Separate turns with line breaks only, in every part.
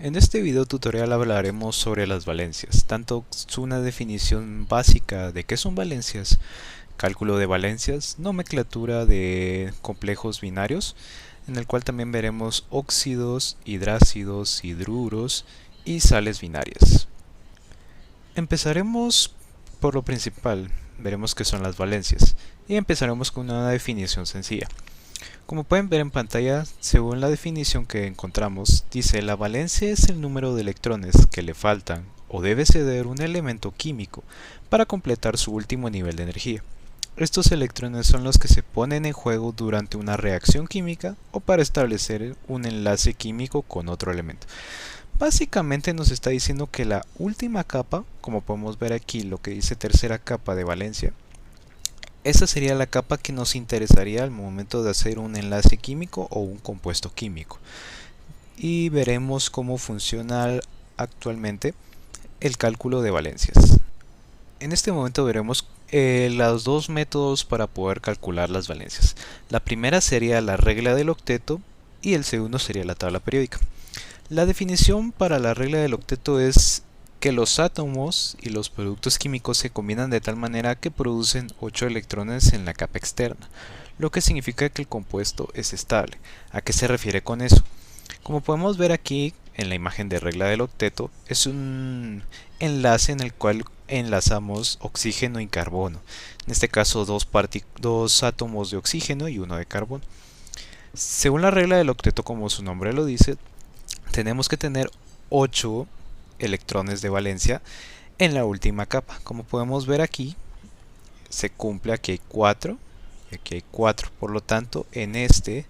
En este video tutorial hablaremos sobre las valencias, tanto una definición básica de qué son valencias, cálculo de valencias, nomenclatura de complejos binarios, en el cual también veremos óxidos, hidrácidos, hidruros y sales binarias. Empezaremos por lo principal, veremos qué son las valencias, y empezaremos con una definición sencilla. Como pueden ver en pantalla, según la definición que encontramos, dice la valencia es el número de electrones que le faltan o debe ceder un elemento químico para completar su último nivel de energía. Estos electrones son los que se ponen en juego durante una reacción química o para establecer un enlace químico con otro elemento. Básicamente nos está diciendo que la última capa, como podemos ver aquí lo que dice tercera capa de valencia, esa sería la capa que nos interesaría al momento de hacer un enlace químico o un compuesto químico. Y veremos cómo funciona actualmente el cálculo de valencias. En este momento veremos los dos métodos para poder calcular las valencias. La primera sería la regla del octeto y el segundo sería la tabla periódica. La definición para la regla del octeto es que los átomos y los productos químicos se combinan de tal manera que producen 8 electrones en la capa externa, lo que significa que el compuesto es estable. ¿A qué se refiere con eso? Como podemos ver aquí en la imagen de regla del octeto, es un enlace en el cual enlazamos oxígeno y carbono. En este caso dos átomos de oxígeno y uno de carbono. Según la regla del octeto, como su nombre lo dice, tenemos que tener 8 electrones de valencia en la última capa. Como podemos ver aquí, se cumple, aquí hay 4 y aquí hay 4. Por lo tanto, en este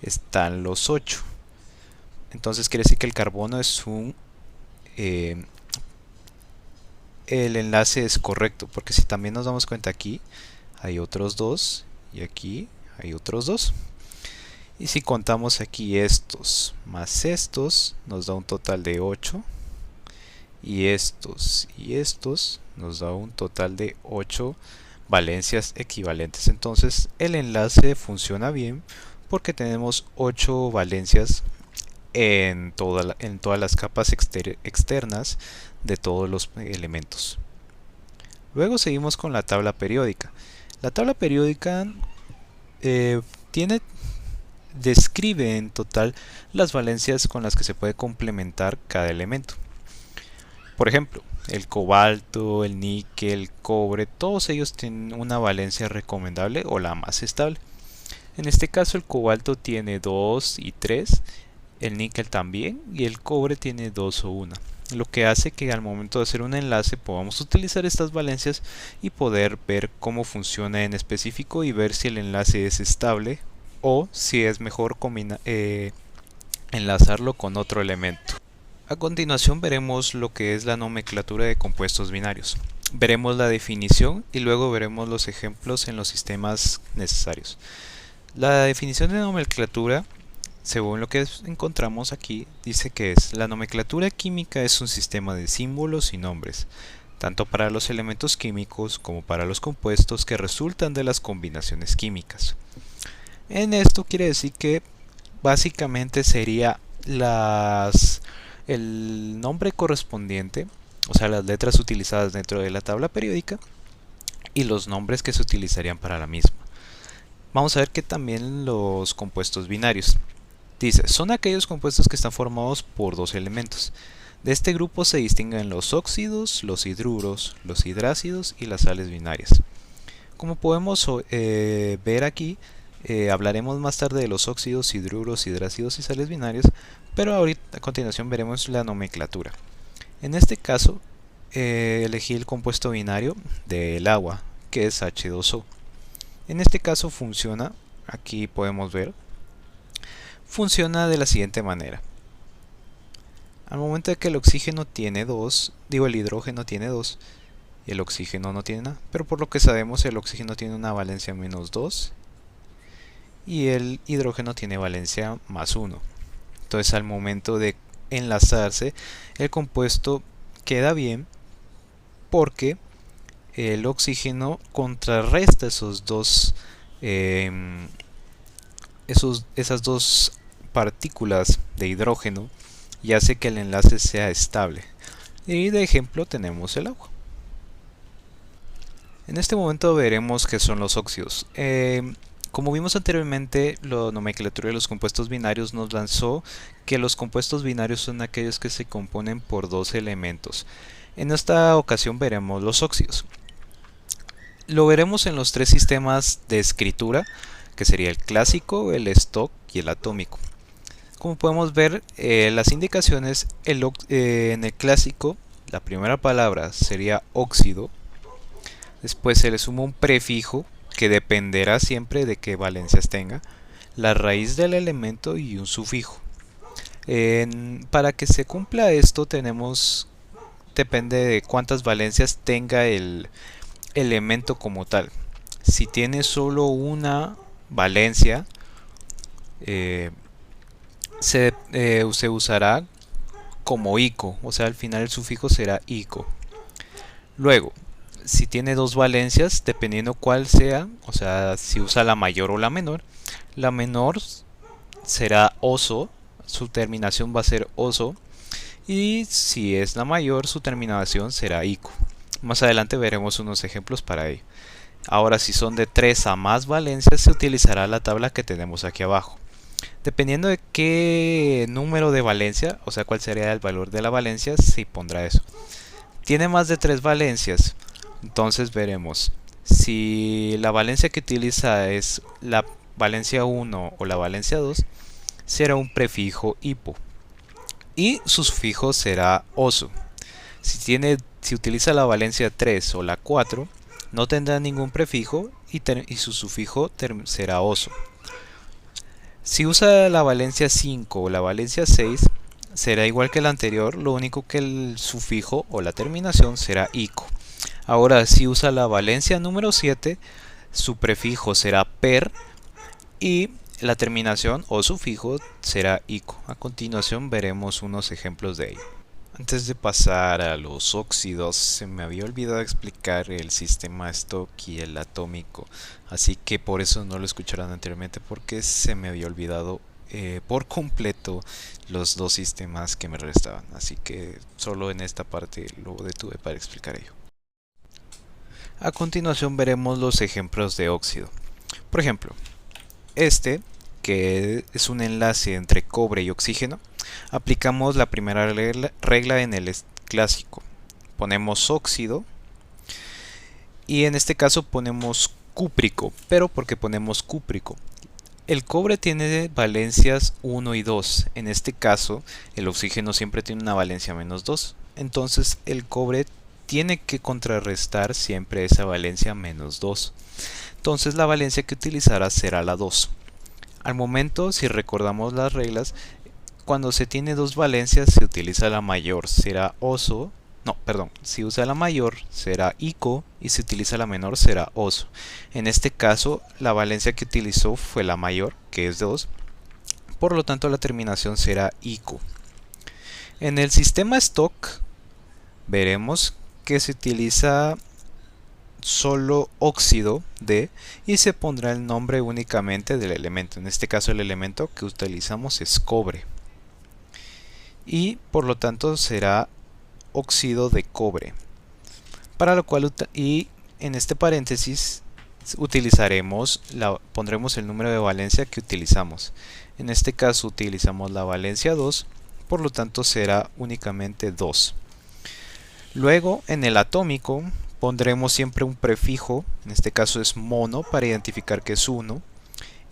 están los 8. Entonces quiere decir que el carbono es el enlace es correcto, porque si también nos damos cuenta aquí hay otros 2 y aquí hay otros 2. Y si contamos aquí estos más estos, nos da un total de 8. Y estos nos da un total de 8 valencias equivalentes. Entonces el enlace funciona bien porque tenemos 8 valencias en todas las capas externas de todos los elementos. Luego seguimos con la tabla periódica. La tabla periódica describe en total las valencias con las que se puede complementar cada elemento. Por ejemplo, el cobalto, el níquel, el cobre, todos ellos tienen una valencia recomendable o la más estable. En este caso el cobalto tiene 2 y 3, el níquel también y el cobre tiene 2 o 1. Lo que hace que al momento de hacer un enlace podamos utilizar estas valencias y poder ver cómo funciona en específico y ver si el enlace es estable o si es mejor enlazarlo con otro elemento. A continuación veremos lo que es la nomenclatura de compuestos binarios. Veremos la definición y luego veremos los ejemplos en los sistemas necesarios. La definición de nomenclatura, según lo que encontramos aquí, dice que la nomenclatura química es un sistema de símbolos y nombres, tanto para los elementos químicos como para los compuestos que resultan de las combinaciones químicas. En esto quiere decir que básicamente sería el nombre correspondiente, o sea, las letras utilizadas dentro de la tabla periódica y los nombres que se utilizarían para la misma. Vamos a ver que también los compuestos binarios. Dice, son aquellos compuestos que están formados por dos elementos. De este grupo se distinguen los óxidos, los hidruros, los hidrácidos y las sales binarias. Como podemos ver aquí, hablaremos más tarde de los óxidos, hidruros, hidrácidos y sales binarias, pero ahorita a continuación veremos la nomenclatura. En este caso elegí el compuesto binario del agua, que es H2O. En este caso funciona, aquí podemos ver, funciona de la siguiente manera. Al momento de que el oxígeno tiene 2, el hidrógeno tiene 2, el oxígeno no tiene nada, pero por lo que sabemos el oxígeno tiene una valencia menos 2 y el hidrógeno tiene valencia más 1. Entonces al momento de enlazarse el compuesto queda bien porque el oxígeno contrarresta esas dos partículas de hidrógeno y hace que el enlace sea estable. Y de ejemplo tenemos el agua. En este momento veremos qué son los óxidos. Como vimos anteriormente, la nomenclatura de los compuestos binarios nos lanzó que los compuestos binarios son aquellos que se componen por dos elementos. En esta ocasión veremos los óxidos. Lo veremos en los tres sistemas de escritura, que sería el clásico, el stock y el atómico. Como podemos ver, las indicaciones en el clásico, la primera palabra sería óxido. Después se le suma un prefijo que dependerá siempre de qué valencias tenga, la raíz del elemento y un sufijo. Para que se cumpla esto depende de cuántas valencias tenga el elemento como tal. Si tiene solo una valencia, se usará como ico, o sea, al final el sufijo será ico. Luego, si tiene dos valencias, dependiendo cuál sea, o sea, si usa la mayor o la menor será oso, su terminación va a ser oso, y si es la mayor, su terminación será ico. Más adelante veremos unos ejemplos para ello. Ahora, si son de 3 a más valencias, se utilizará la tabla que tenemos aquí abajo. Dependiendo de qué número de valencia, o sea, cuál sería el valor de la valencia, se pondrá eso. Tiene más de 3 valencias, entonces veremos si la valencia que utiliza es la valencia 1 o la valencia 2, será un prefijo hipo y su sufijo será oso. Si utiliza la valencia 3 o la 4, no tendrá ningún prefijo y su sufijo será oso. Si usa la valencia 5 o la valencia 6, será igual que el anterior, lo único que el sufijo o la terminación será ico. Ahora, si usa la valencia número 7, su prefijo será per y la terminación o sufijo será ico. A continuación veremos unos ejemplos de ello. Antes de pasar a los óxidos, se me había olvidado explicar el sistema Stock y el atómico, así que por eso no lo escucharon anteriormente, porque se me había olvidado por completo los dos sistemas que me restaban, así que solo en esta parte lo detuve para explicar ello. A continuación veremos los ejemplos de óxido. Por ejemplo, este, que es un enlace entre cobre y oxígeno, aplicamos la primera regla en el clásico. Ponemos óxido y en este caso ponemos cúprico, pero ¿por qué ponemos cúprico? El cobre tiene valencias 1 y 2. En este caso, el oxígeno siempre tiene una valencia menos 2. Entonces, el cobre tiene que contrarrestar siempre esa valencia menos 2. Entonces, la valencia que utilizará será la 2. Al momento, si recordamos las reglas, cuando se tiene dos valencias se utiliza la mayor, será oso. No, perdón, si usa la mayor será ico y si utiliza la menor será oso. En este caso, la valencia que utilizó fue la mayor, que es 2. Por lo tanto, la terminación será ico. En el sistema stock veremos que se utiliza solo óxido de y se pondrá el nombre únicamente del elemento. En este caso, el elemento que utilizamos es cobre. Y por lo tanto será óxido de cobre, para lo cual y en este paréntesis pondremos el número de valencia que utilizamos. En este caso utilizamos la valencia 2, por lo tanto será únicamente 2. Luego en el atómico pondremos siempre un prefijo, en este caso es mono para identificar que es 1,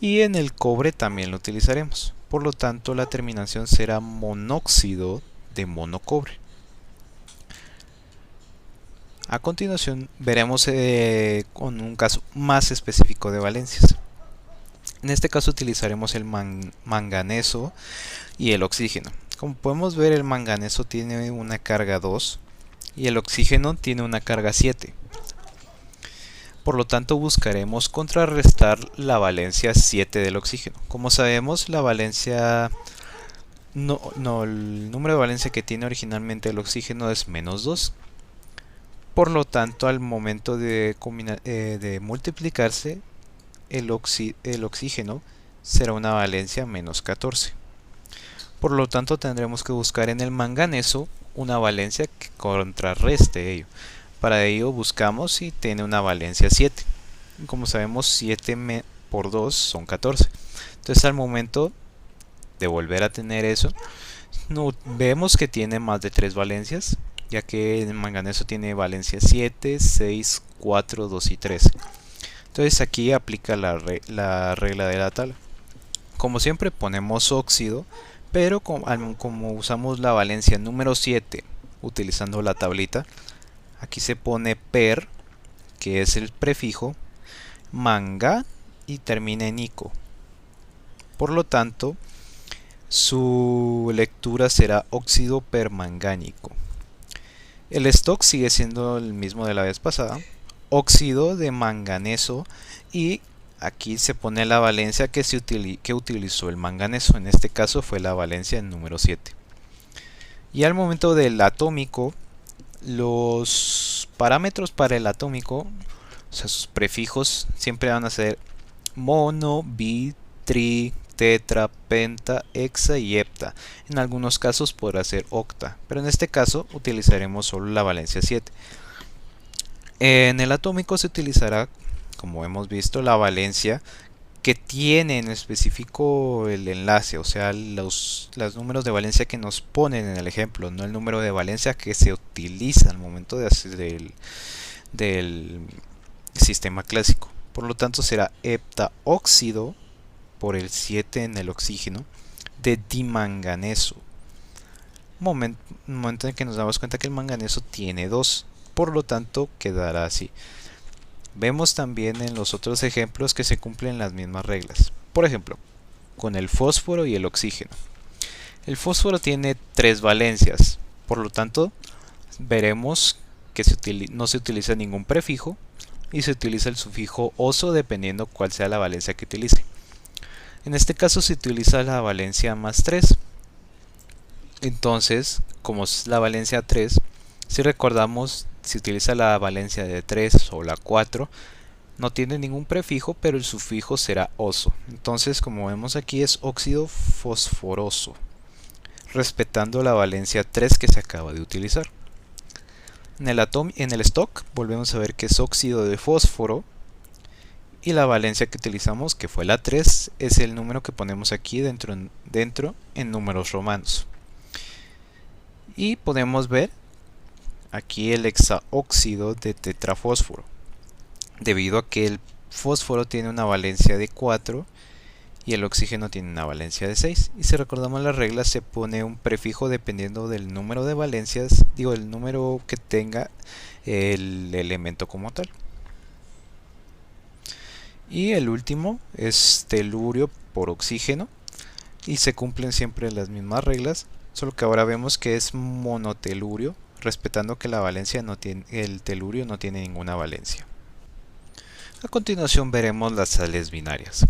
y en el cobre también lo utilizaremos. Por lo tanto, la terminación será monóxido de monocobre. A continuación, veremos con un caso más específico de valencias. En este caso utilizaremos el manganeso y el oxígeno. Como podemos ver, el manganeso tiene una carga 2 y el oxígeno tiene una carga 7. Por lo tanto, buscaremos contrarrestar la valencia 7 del oxígeno. Como sabemos, la valencia el número de valencia que tiene originalmente el oxígeno es menos 2. Por lo tanto, al momento de multiplicarse, el oxígeno será una valencia menos 14. Por lo tanto, tendremos que buscar en el manganeso una valencia que contrarreste ello. Para ello buscamos si tiene una valencia 7. Como sabemos, 7 por 2 son 14. Entonces, al momento de volver a tener eso, no, vemos que tiene más de 3 valencias, ya que el manganeso tiene valencia 7, 6, 4, 2 y 3. Entonces aquí aplica la regla de la tabla. Como siempre ponemos óxido, pero como usamos la valencia número 7 utilizando la tablita, aquí se pone per, que es el prefijo, manga y termina en ico. Por lo tanto, su lectura será óxido permangánico. El stock sigue siendo el mismo de la vez pasada, óxido de manganeso, y aquí se pone la valencia que utilizó el manganeso. En este caso fue la valencia número 7. Y al momento del atómico, los parámetros para el atómico, o sea, sus prefijos, siempre van a ser mono, bi, tri, tetra, penta, hexa y hepta. En algunos casos podrá ser octa, pero en este caso utilizaremos solo la valencia 7. En el atómico se utilizará, como hemos visto, la valencia que tiene en específico el enlace, o sea, los números de valencia que nos ponen en el ejemplo, no el número de valencia que se utiliza al momento de hacer del sistema clásico. Por lo tanto, será heptaóxido por el 7 en el oxígeno de dimanganeso. Momento en que nos damos cuenta que el manganeso tiene 2, por lo tanto quedará así. Vemos también en los otros ejemplos que se cumplen las mismas reglas. Por ejemplo, con el fósforo y el oxígeno. El fósforo tiene 3 valencias, por lo tanto veremos que no se utiliza ningún prefijo y se utiliza el sufijo oso dependiendo cuál sea la valencia que utilice. En este caso se utiliza la valencia más 3. Entonces, como es la valencia 3, si recordamos, si utiliza la valencia de 3 o la 4, no tiene ningún prefijo, pero el sufijo será oso. Entonces, como vemos aquí, es óxido fosforoso, respetando la valencia 3 que se acaba de utilizar. En el stock volvemos a ver que es óxido de fósforo, y la valencia que utilizamos, que fue la 3, es el número que ponemos aquí dentro en números romanos. Y podemos ver aquí el hexaóxido de tetrafósforo, debido a que el fósforo tiene una valencia de 4 y el oxígeno tiene una valencia de 6. Y si recordamos las reglas, se pone un prefijo dependiendo del número de valencias, el número que tenga el elemento como tal. Y el último es telurio por oxígeno, y se cumplen siempre las mismas reglas, solo que ahora vemos que es monotelurio, respetando que la valencia el telurio no tiene ninguna valencia. A continuación veremos las sales binarias.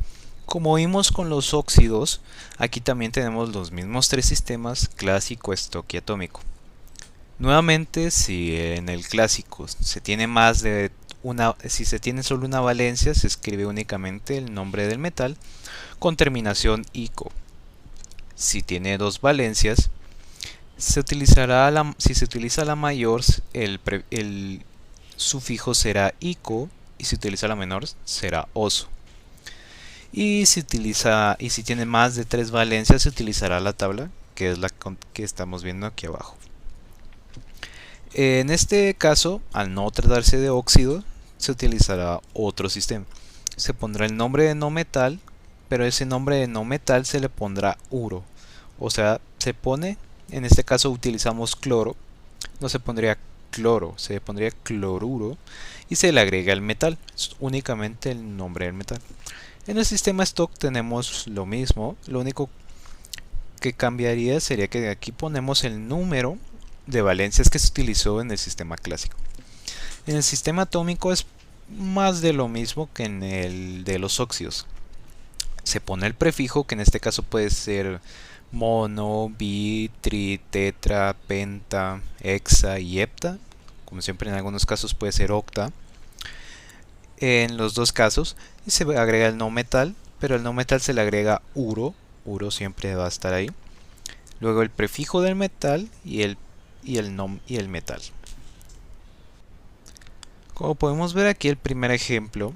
Como vimos con los óxidos, aquí también tenemos los mismos 3 sistemas: clásico, stock y atómico. Nuevamente, si en el clásico se tiene si se tiene solo una valencia, se escribe únicamente el nombre del metal con terminación ico. Si tiene 2 valencias, si se utiliza la mayor, el sufijo será ico, y si utiliza la menor será oso. Y si tiene más de 3 valencias, se utilizará la tabla, que es la que estamos viendo aquí abajo. En este caso, al no tratarse de óxido, se utilizará otro sistema. Se pondrá el nombre de no metal, pero ese nombre de no metal se le pondrá uro. O sea, en este caso utilizamos cloro, no se pondría cloro, se pondría cloruro, y se le agrega el metal, es únicamente el nombre del metal. En el sistema stock tenemos lo mismo, lo único que cambiaría sería que aquí ponemos el número de valencias que se utilizó en el sistema clásico. En el sistema atómico es más de lo mismo que en el de los óxidos. Se pone el prefijo, que en este caso puede ser mono, bi, tri, tetra, penta, hexa y hepta. Como siempre, en algunos casos puede ser octa. En los dos casos, y se agrega el no metal, pero el no metal se le agrega uro. Uro siempre va a estar ahí. luego el prefijo del metal y el metal. Como podemos ver aquí, el primer ejemplo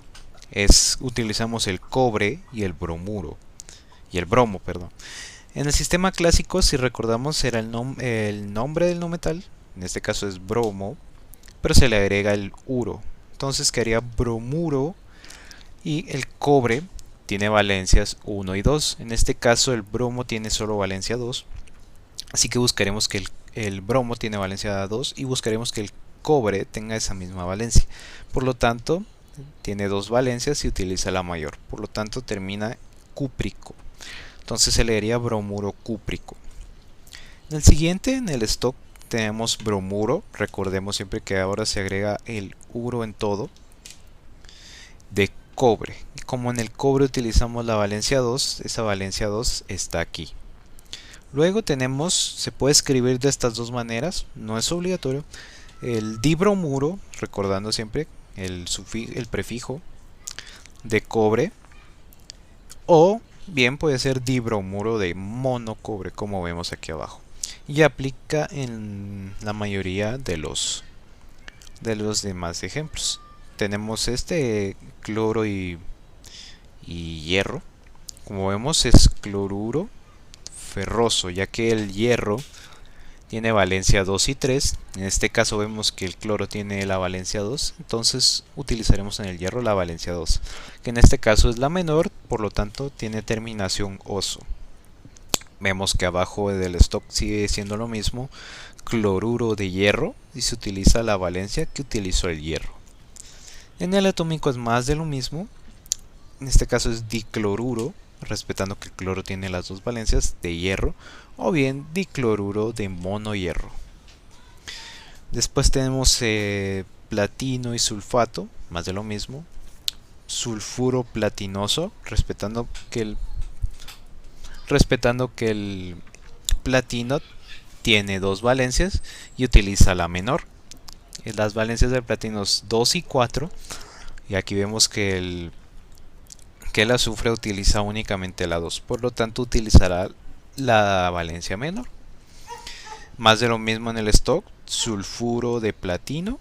es utilizamos el cobre y el bromo, perdón. En el sistema clásico, si recordamos, era el nombre del no metal, en este caso es bromo, pero se le agrega el uro. Entonces quedaría bromuro, y el cobre tiene valencias 1 y 2. En este caso el bromo tiene solo valencia 2, así que buscaremos que el bromo tiene valencia 2 y buscaremos que el cobre tenga esa misma valencia. Por lo tanto, tiene dos valencias y utiliza la mayor. Por lo tanto, termina cúprico. Entonces se leería bromuro cúprico. En el siguiente, en el stock, tenemos bromuro. Recordemos siempre que ahora se agrega el uro en todo. De cobre. Como en el cobre utilizamos la valencia 2, esa valencia 2 está aquí. Luego tenemos, se puede escribir de estas dos maneras, no es obligatorio, el dibromuro, recordando siempre el prefijo de cobre, o bien puede ser dibromuro de monocobre, como vemos aquí abajo, y aplica en la mayoría de los demás ejemplos. Tenemos este cloro y hierro. Como vemos, es cloruro ferroso, ya que el hierro tiene valencia 2 y 3. En este caso vemos que el cloro tiene la valencia 2, entonces utilizaremos en el hierro la valencia 2, que en este caso es la menor, por lo tanto tiene terminación oso. Vemos que abajo del stock sigue siendo lo mismo, cloruro de hierro, y se utiliza la valencia que utilizó el hierro. En el atómico es más de lo mismo, en este caso es dicloruro, respetando que el cloro tiene las dos valencias de hierro, o bien dicloruro de monohierro. Después tenemos platino y sulfato, más de lo mismo. Sulfuro platinoso, respetando que el platino tiene dos valencias y utiliza la menor. Las valencias del platino es 2 y 4, y aquí vemos que el azufre utiliza únicamente la 2, por lo tanto utilizará la valencia menor. Más de lo mismo en el stock, sulfuro de platino,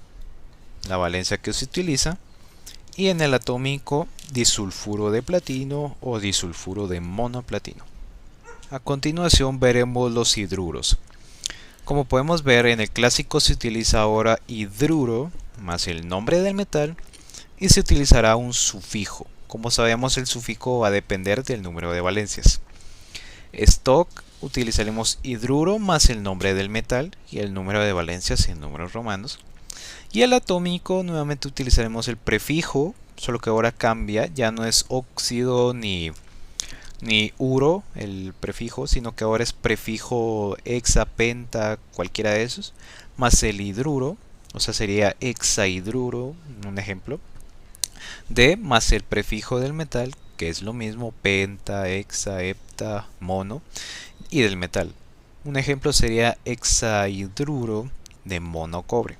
la valencia que se utiliza, y en el atómico disulfuro de platino o disulfuro de monoplatino. A continuación veremos los hidruros. Como podemos ver, en el clásico se utiliza ahora hidruro más el nombre del metal y se utilizará un sufijo. Como sabemos, el sufijo va a depender del número de valencias. Stock utilizaremos hidruro más el nombre del metal y el número de valencias en números romanos. Y el atómico nuevamente utilizaremos el prefijo, solo que ahora cambia, ya no es óxido ni uro el prefijo, sino que ahora es prefijo hexa, penta, cualquiera de esos, más el hidruro, o sea sería hexahidruro, un ejemplo, de más el prefijo del metal, que es lo mismo, penta, hexa, hepta, mono, y del metal. Un ejemplo sería hexahidruro de monocobre.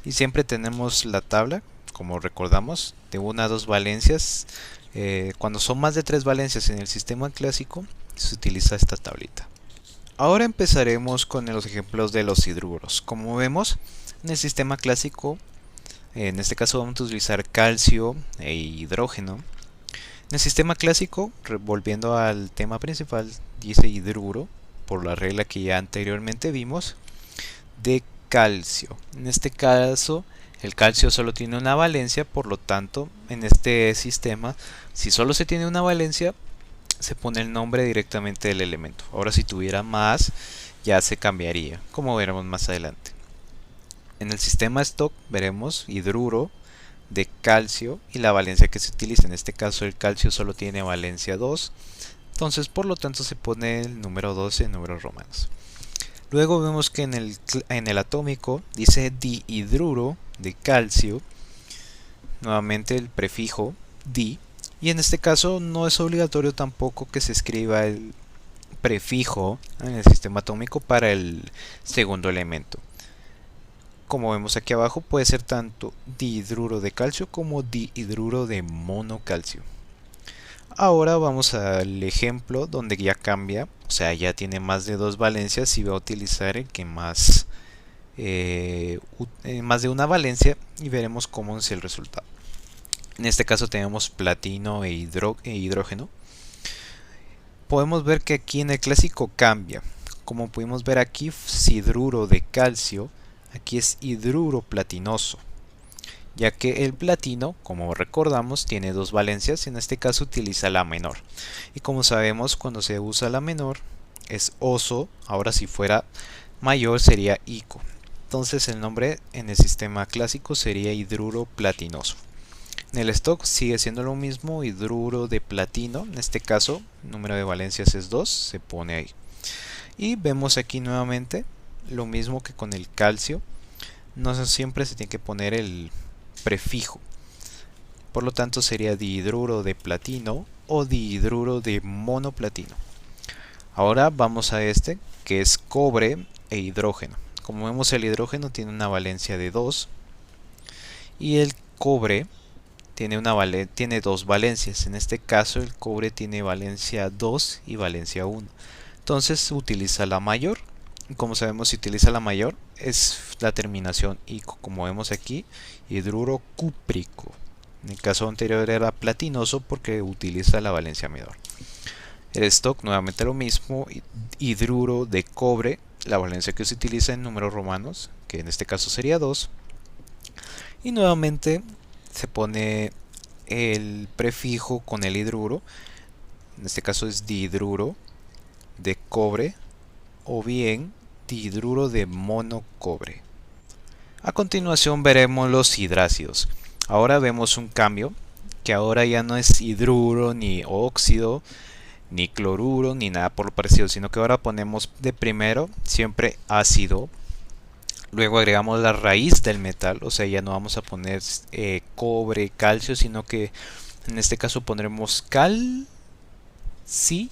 Y siempre tenemos la tabla, como recordamos, de una a dos valencias. Cuando son más de 3 valencias en el sistema clásico, se utiliza esta tablita. Ahora empezaremos con los ejemplos de los hidruros. Como vemos, en el sistema clásico, en este caso vamos a utilizar calcio e hidrógeno. En el sistema clásico, volviendo al tema principal, dice hidruro, por la regla que ya anteriormente vimos, de calcio. En este caso, el calcio solo tiene una valencia, por lo tanto, en este sistema, si solo se tiene una valencia, se pone el nombre directamente del elemento. Ahora, si tuviera más, ya se cambiaría, como veremos más adelante. En el sistema stock veremos hidruro de calcio y la valencia que se utiliza. En este caso, el calcio solo tiene valencia 2, entonces por lo tanto se pone el número 12 en números romanos. Luego vemos que en el atómico dice dihidruro de calcio, nuevamente el prefijo di, y en este caso no es obligatorio tampoco que se escriba el prefijo en el sistema atómico para el segundo elemento. Como vemos aquí abajo, puede ser tanto dihidruro de calcio como dihidruro de monocalcio. Ahora vamos al ejemplo donde ya cambia, o sea, ya tiene más de dos valencias y va a utilizar el que más de una valencia y veremos cómo es el resultado. En este caso tenemos platino e hidrógeno. Podemos ver que aquí en el clásico cambia. Como pudimos ver aquí, hidruro de calcio, aquí es hidruro platinoso, ya que el platino, como recordamos, tiene dos valencias, en este caso utiliza la menor. Y como sabemos, cuando se usa la menor es oso, ahora si fuera mayor sería ico. Entonces el nombre en el sistema clásico sería hidruro platinoso. En el stock sigue siendo lo mismo, hidruro de platino, en este caso el número de valencias es 2, se pone ahí. Y vemos aquí nuevamente lo mismo que con el calcio, no siempre se tiene que poner el prefijo. Por lo tanto sería dihidruro de platino o dihidruro de monoplatino. Ahora vamos a este que es cobre e hidrógeno. Como vemos, el hidrógeno tiene una valencia de 2 y el cobre tiene dos valencias. En este caso el cobre tiene valencia 2 y valencia 1. Entonces utiliza la mayor. Como sabemos, si utiliza la mayor es la terminación ico. Como vemos aquí, hidruro cúprico. En el caso anterior era platinoso porque utiliza la valencia menor. El stock nuevamente lo mismo, hidruro de cobre, la valencia que se utiliza en números romanos, que en este caso sería 2. Y nuevamente se pone el prefijo con el hidruro, en este caso es dihidruro de cobre o bien dihidruro de monocobre. A continuación veremos los hidrácidos. Ahora vemos un cambio, que ahora ya no es hidruro ni óxido ni cloruro ni nada por lo parecido, sino que ahora ponemos de primero siempre ácido. Luego agregamos la raíz del metal, o sea, ya no vamos a poner cobre, calcio, sino que en este caso pondremos cal, sí,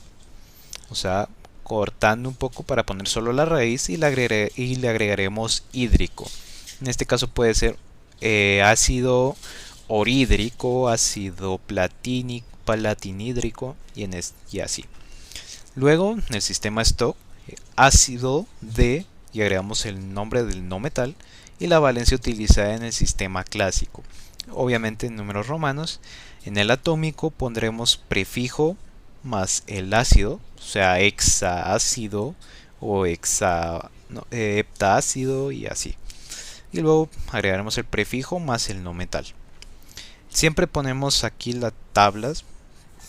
o sea, cortando un poco para poner solo la raíz y le agregaremos hídrico. En este caso puede ser ácido orhídrico, ácido platinhídrico y así. Luego en el sistema stock, ácido de y agregamos el nombre del no metal y la valencia utilizada en el sistema clásico, obviamente en números romanos. En el atómico pondremos prefijo más el ácido, o sea, hexaácido o heptaácido y así. Y luego agregaremos el prefijo más el no metal. Siempre ponemos aquí las tablas,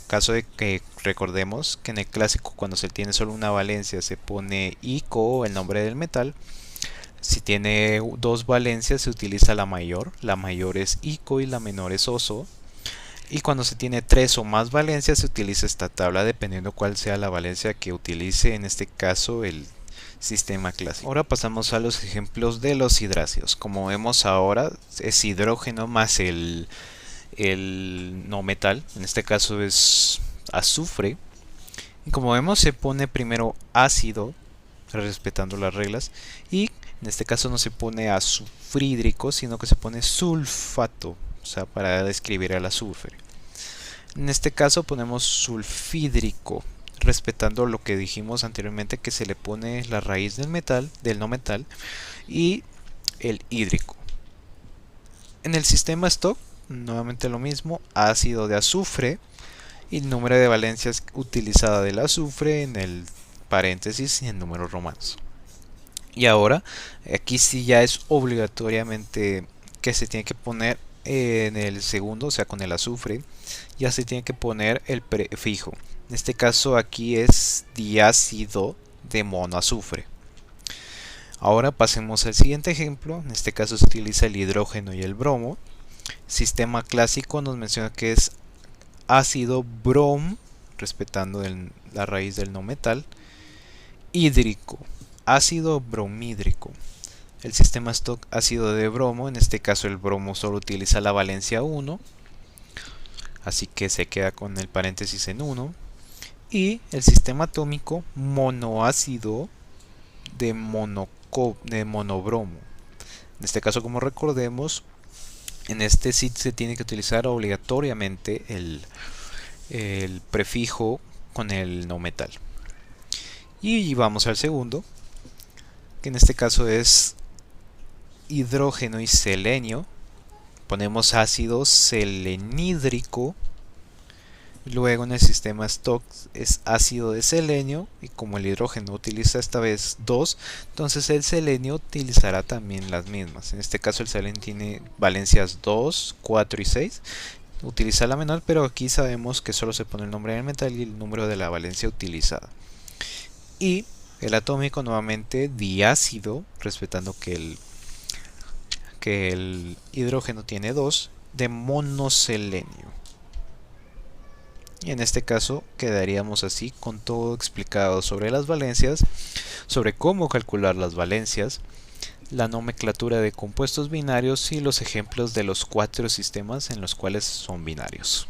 caso de que recordemos que en el clásico cuando se tiene solo una valencia se pone ico, el nombre del metal. Si tiene dos valencias se utiliza la mayor es ico y la menor es oso. Y cuando se tiene tres o más valencias se utiliza esta tabla dependiendo cuál sea la valencia que utilice, en este caso el sistema clásico. Ahora pasamos a los ejemplos de los hidrácidos. Como vemos ahora es hidrógeno más el no metal, en este caso es azufre. Y como vemos se pone primero ácido, respetando las reglas, y en este caso no se pone azufrídrico, sino que se pone sulfato, o sea, para describir el azufre. En este caso ponemos sulfídrico, respetando lo que dijimos anteriormente, que se le pone la raíz del metal, del no metal, y el hídrico. En el sistema stock nuevamente lo mismo, ácido de azufre y el número de valencias utilizada del azufre en el paréntesis y en números romanos. Y ahora aquí sí ya es obligatoriamente que se tiene que poner en el segundo, o sea con el azufre, ya se tiene que poner el prefijo. En este caso aquí es diácido de monoazufre. Ahora pasemos al siguiente ejemplo, en este caso se utiliza el hidrógeno y el bromo. Sistema clásico nos menciona que es ácido brom, respetando la raíz del no metal, hídrico, ácido bromhídrico. El sistema stock ácido de bromo, en este caso el bromo solo utiliza la valencia 1, así que se queda con el paréntesis en 1. Y el sistema atómico monoácido de monobromo. En este caso, como recordemos, en este sí se tiene que utilizar obligatoriamente el prefijo con el no metal. Y vamos al segundo, que en este caso es hidrógeno y selenio. Ponemos ácido selenídrico. Luego en el sistema Stock es ácido de selenio, y como el hidrógeno utiliza esta vez 2, entonces el selenio utilizará también las mismas. En este caso el selenio tiene valencias 2, 4 y 6. Utiliza la menor, pero aquí sabemos que solo se pone el nombre del metal y el número de la valencia utilizada. Y el atómico nuevamente diácido, respetando que el hidrógeno tiene 2, de monoselenio. Y en este caso quedaríamos así con todo explicado sobre las valencias, sobre cómo calcular las valencias, la nomenclatura de compuestos binarios y los ejemplos de los 4 sistemas en los cuales son binarios.